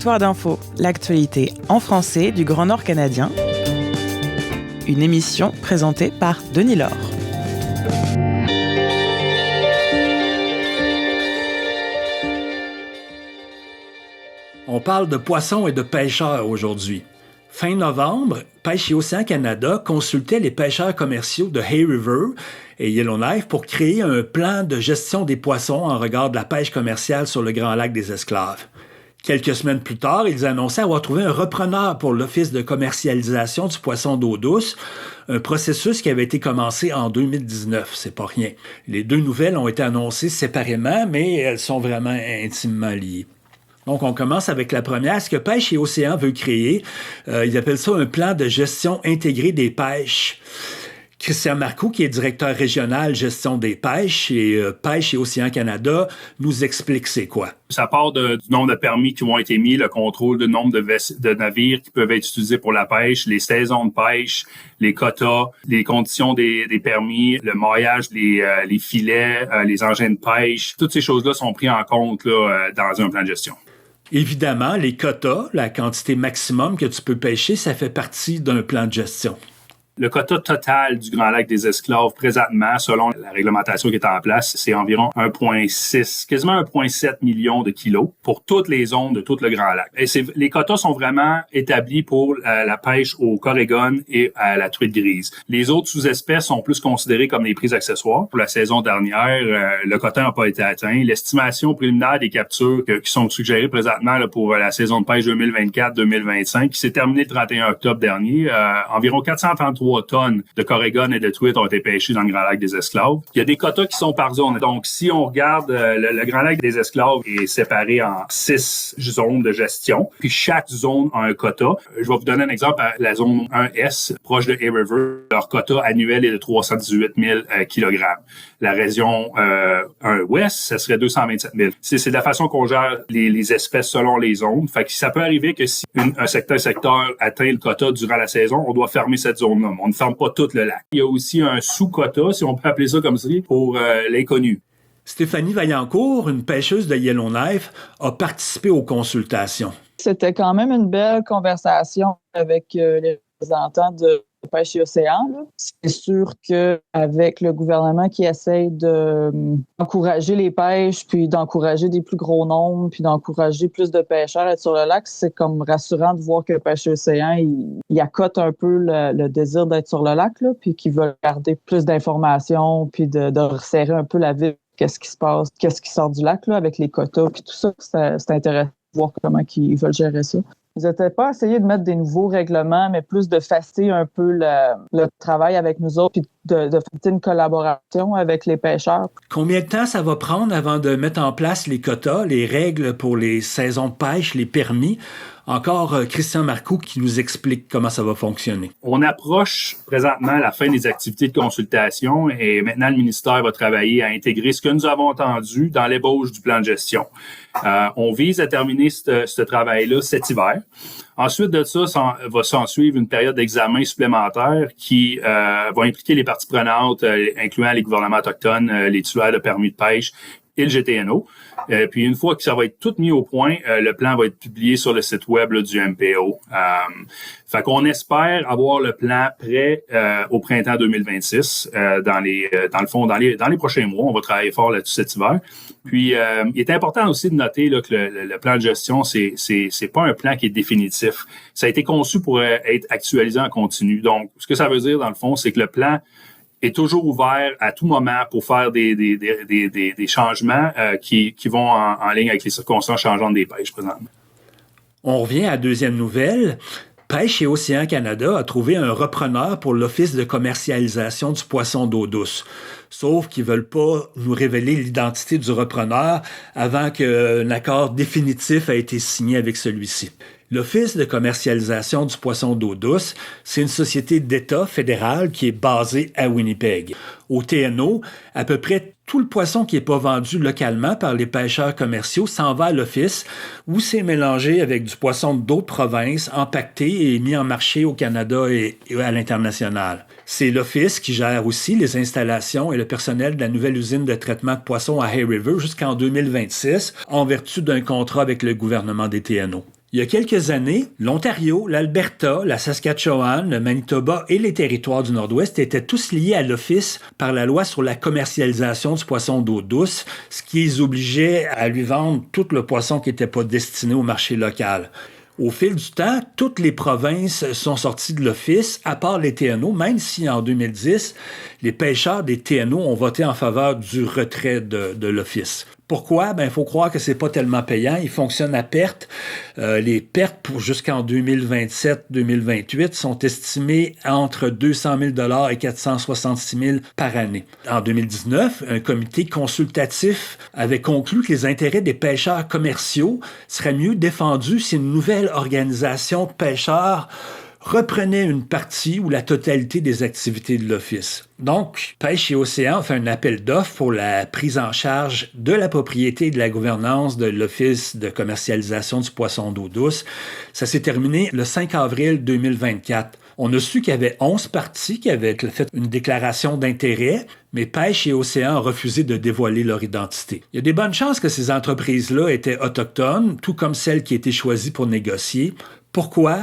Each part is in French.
Territoire d'info, l'actualité en français du Grand Nord canadien. Une émission présentée par Denis Laure. On parle de poissons et de pêcheurs aujourd'hui. Fin novembre, Pêche et Océan Canada consultait les pêcheurs commerciaux de Hay River et Yellowknife pour créer un plan de gestion des poissons en regard de la pêche commerciale sur le Grand Lac des Esclaves. Quelques semaines plus tard, ils annonçaient avoir trouvé un repreneur pour l'Office de commercialisation du poisson d'eau douce, un processus qui avait été commencé en 2019, c'est pas rien. Les deux nouvelles ont été annoncées séparément, mais elles sont vraiment intimement liées. Donc, on commence avec la première. Ce que Pêche et Océan veut créer, ils appellent ça un plan de gestion intégrée des pêches. Christian Marcoux, qui est directeur régional gestion des pêches et Pêche et Océan Canada, nous explique c'est quoi. Ça part du nombre de permis qui vont être émis, le contrôle du nombre de navires qui peuvent être utilisés pour la pêche, les saisons de pêche, les quotas, les conditions des permis, le maillage, les filets, les engins de pêche. Toutes ces choses-là sont prises en compte là, dans un plan de gestion. Évidemment, les quotas, la quantité maximum que tu peux pêcher, ça fait partie d'un plan de gestion. Le quota total du Grand Lac des Esclaves, présentement, selon la réglementation qui est en place, c'est environ 1,6, quasiment 1,7 million de kilos pour toutes les zones de tout le Grand Lac. Et les quotas sont vraiment établis pour la pêche au corégon et à la truite grise. Les autres sous-espèces sont plus considérées comme des prises accessoires. Pour la saison dernière, le quota n'a pas été atteint. L'estimation préliminaire des captures qui sont suggérées présentement là, pour la saison de pêche 2024-2025, qui s'est terminée le 31 octobre dernier, environ 433 tonnes de corégon et de truite ont été pêchées dans le Grand Lac des Esclaves. Il y a des quotas qui sont par zone. Donc, si on regarde, le Grand Lac des Esclaves est séparé en 6 zones de gestion. Puis chaque zone a un quota. Je vais vous donner un exemple. La zone 1S, proche de Hay River, leur quota annuel est de 318 000 kg. La région 1 Ouest, ça serait 227 000. C'est de la façon qu'on gère les espèces selon les zones. Fait que ça peut arriver que si un secteur atteint le quota durant la saison, on doit fermer cette zone-là. On ne ferme pas tout le lac. Il y a aussi un sous-quota, si on peut appeler ça comme ça, pour l'inconnu. Stéphanie Vaillancourt, une pêcheuse de Yellowknife, a participé aux consultations. C'était quand même une belle conversation avec les représentants de Pêche et Océan. Là. C'est sûr qu'avec le gouvernement qui essaye d'encourager les pêches, puis d'encourager des plus gros nombres, puis d'encourager plus de pêcheurs à être sur le lac, c'est comme rassurant de voir que Pêche et Océan, il accote un peu le désir d'être sur le lac, là, puis qu'ils veulent garder plus d'informations, puis de resserrer un peu la vie. Qu'est-ce qui se passe, qu'est-ce qui sort du lac là, avec les quotas, puis tout ça. C'est intéressant de voir comment ils veulent gérer ça. Ils n'étaient pas essayé de mettre des nouveaux règlements, mais plus de faciliter un peu le travail avec nous autres, puis de faire une collaboration avec les pêcheurs. Combien de temps ça va prendre avant de mettre en place les quotas, les règles pour les saisons de pêche, les permis? Encore Christian Marcoux qui nous explique comment ça va fonctionner. On approche présentement la fin des activités de consultation et maintenant le ministère va travailler à intégrer ce que nous avons entendu dans l'ébauche du plan de gestion. On vise à terminer ce travail-là cet hiver. Ensuite de ça, va s'en suivre une période d'examen supplémentaire qui va impliquer les parties prenantes, incluant les gouvernements autochtones, les titulaires de permis de pêche et le GTNO. Puis une fois que ça va être tout mis au point, le plan va être publié sur le site web là, du MPO. Fait qu'on espère avoir le plan prêt au printemps 2026. Dans les prochains mois, on va travailler fort là-dessus cet hiver. Puis il est important aussi de noter là, que le plan de gestion, c'est pas un plan qui est définitif. Ça a été conçu pour être actualisé en continu. Donc, ce que ça veut dire dans le fond, c'est que le plan est toujours ouvert à tout moment pour faire des changements qui vont en ligne avec les circonstances changeantes des pêches présentement. On revient à la deuxième nouvelle. Pêche et Océan Canada a trouvé un repreneur pour l'Office de commercialisation du poisson d'eau douce. Sauf qu'ils ne veulent pas nous révéler l'identité du repreneur avant qu'un accord définitif ait été signé avec celui-ci. L'Office de commercialisation du poisson d'eau douce, c'est une société d'État fédérale qui est basée à Winnipeg. Au TNO, à peu près tout le poisson qui n'est pas vendu localement par les pêcheurs commerciaux s'en va à l'Office où c'est mélangé avec du poisson d'autres provinces, empaqueté et mis en marché au Canada et à l'international. C'est l'Office qui gère aussi les installations et le personnel de la nouvelle usine de traitement de poissons à Hay River jusqu'en 2026 en vertu d'un contrat avec le gouvernement des TNO. Il y a quelques années, l'Ontario, l'Alberta, la Saskatchewan, le Manitoba et les territoires du Nord-Ouest étaient tous liés à l'Office par la loi sur la commercialisation du poisson d'eau douce, ce qui les obligeait à lui vendre tout le poisson qui n'était pas destiné au marché local. Au fil du temps, toutes les provinces sont sorties de l'Office, à part les TNO, même si en 2010, les pêcheurs des TNO ont voté en faveur du retrait de l'Office. Pourquoi? Il faut croire que c'est pas tellement payant. Il fonctionne à perte. Les pertes pour jusqu'en 2027-2028 sont estimées entre 200 000 et 466 000 par année. En 2019, un comité consultatif avait conclu que les intérêts des pêcheurs commerciaux seraient mieux défendus si une nouvelle organisation de pêcheurs reprenait une partie ou la totalité des activités de l'Office. Donc, Pêche et Océan fait un appel d'offres pour la prise en charge de la propriété et de la gouvernance de l'Office de commercialisation du poisson d'eau douce. Ça s'est terminé le 5 avril 2024. On a su qu'il y avait 11 parties qui avaient fait une déclaration d'intérêt, mais Pêche et Océan ont refusé de dévoiler leur identité. Il y a des bonnes chances que ces entreprises-là étaient autochtones, tout comme celles qui étaient choisies pour négocier. Pourquoi?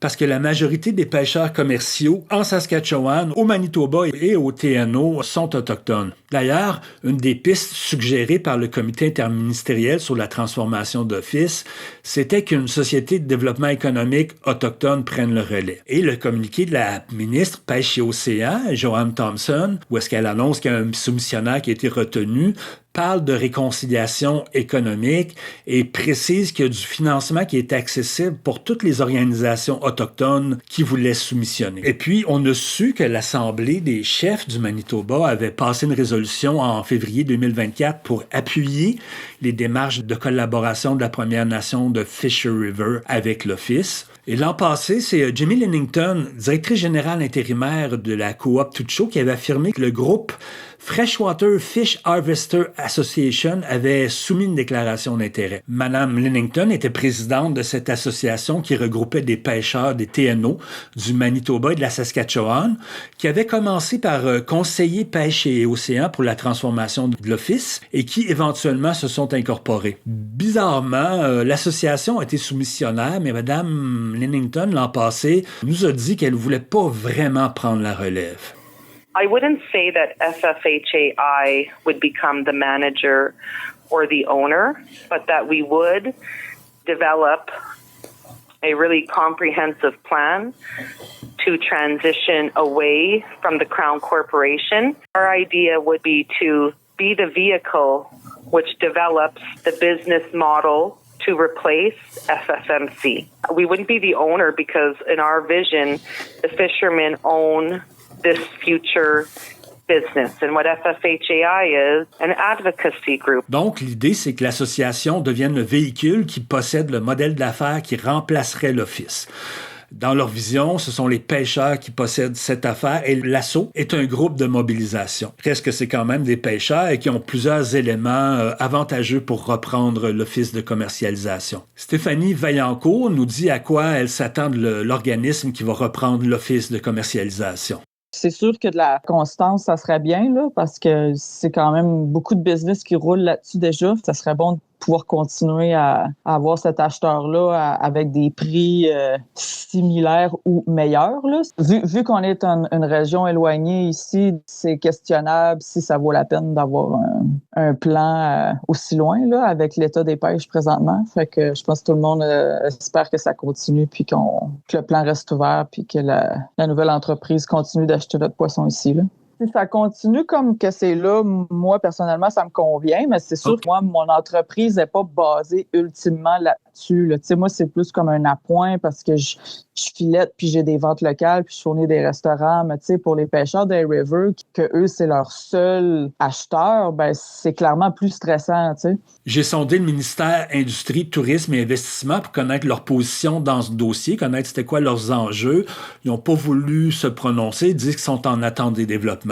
Parce que la majorité des pêcheurs commerciaux en Saskatchewan, au Manitoba et au TNO sont autochtones. D'ailleurs, une des pistes suggérées par le comité interministériel sur la transformation d'Office, c'était qu'une société de développement économique autochtone prenne le relais. Et le communiqué de la ministre Pêche et Océan, Joanne Thompson, où est-ce qu'elle annonce qu'il y a un soumissionnaire qui a été retenu, parle de réconciliation économique et précise qu'il y a du financement qui est accessible pour toutes les organisations autochtones qui voulaient soumissionner. Et puis, on a su que l'Assemblée des chefs du Manitoba avait passé une résolution en février 2024 pour appuyer les démarches de collaboration de la Première Nation de Fisher River avec l'Office. Et l'an passé, c'est Jimmy Lennington, directrice générale intérimaire de la coop Tucho, qui avait affirmé que le groupe Freshwater Fish Harvester Association avait soumis une déclaration d'intérêt. Madame Lennington était présidente de cette association qui regroupait des pêcheurs des TNO du Manitoba et de la Saskatchewan, qui avait commencé par conseiller Pêche et Océan pour la transformation de l'Office et qui éventuellement se sont incorporés. Bizarrement, l'association a été soumissionnaire, mais Madame Lennington, l'an passé, nous a dit qu'elle ne voulait pas vraiment prendre la relève. I wouldn't say that FFHAI would become the manager or the owner, but that we would develop a really comprehensive plan to transition away from the Crown Corporation. Our idea would be to be the vehicle which develops the business model to replace FFMC. We wouldn't be the owner because in our vision, the fishermen own this future business. And what FFHAI is, an advocacy group. Donc, l'idée, c'est que l'association devienne le véhicule qui possède le modèle d'affaires qui remplacerait l'Office. Dans leur vision, ce sont les pêcheurs qui possèdent cette affaire et l'ASSO est un groupe de mobilisation. Reste que c'est quand même des pêcheurs et qui ont plusieurs éléments avantageux pour reprendre l'Office de commercialisation. Stéphanie Vaillancourt nous dit à quoi elle s'attend de l'organisme qui va reprendre l'Office de commercialisation. C'est sûr que de la constance, ça serait bien, là, parce que c'est quand même beaucoup de business qui roulent là-dessus déjà. Ça serait bon de pouvoir continuer à avoir cet acheteur-là avec des prix similaires ou meilleurs. Là. Vu qu'on est une région éloignée ici, c'est questionnable si ça vaut la peine d'avoir un plan aussi loin là, avec l'état des pêches présentement. Fait que je pense que tout le monde espère que ça continue puis que le plan reste ouvert puis que la nouvelle entreprise continue d'acheter notre poisson ici. Là. Si ça continue comme que c'est là, moi, personnellement, ça me convient, mais c'est sûr que moi, mon entreprise n'est pas basée ultimement là-dessus. Là. Tu sais, moi, c'est plus comme un appoint parce que je filette, puis j'ai des ventes locales, puis je fournis des restaurants. Mais tu sais, pour les pêcheurs des River, que eux, c'est leur seul acheteur, ben c'est clairement plus stressant, tu sais. J'ai sondé le ministère Industrie, Tourisme et Investissement pour connaître leur position dans ce dossier, connaître c'était quoi leurs enjeux. Ils n'ont pas voulu se prononcer, ils disent qu'ils sont en attente des développements.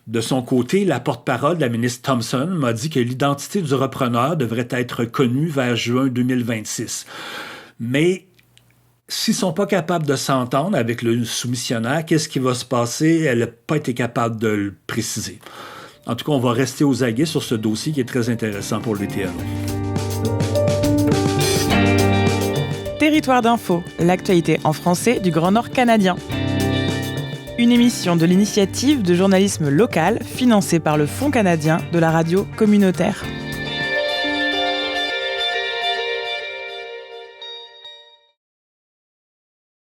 De son côté, la porte-parole de la ministre Thompson m'a dit que l'identité du repreneur devrait être connue vers juin 2026. Mais s'ils ne sont pas capables de s'entendre avec le soumissionnaire, qu'est-ce qui va se passer? Elle n'a pas été capable de le préciser. En tout cas, on va rester aux aguets sur ce dossier qui est très intéressant pour les TNO. Territoire d'info, l'actualité en français du Grand Nord canadien. Une émission de l'initiative de journalisme local financée par le Fonds canadien de la radio communautaire.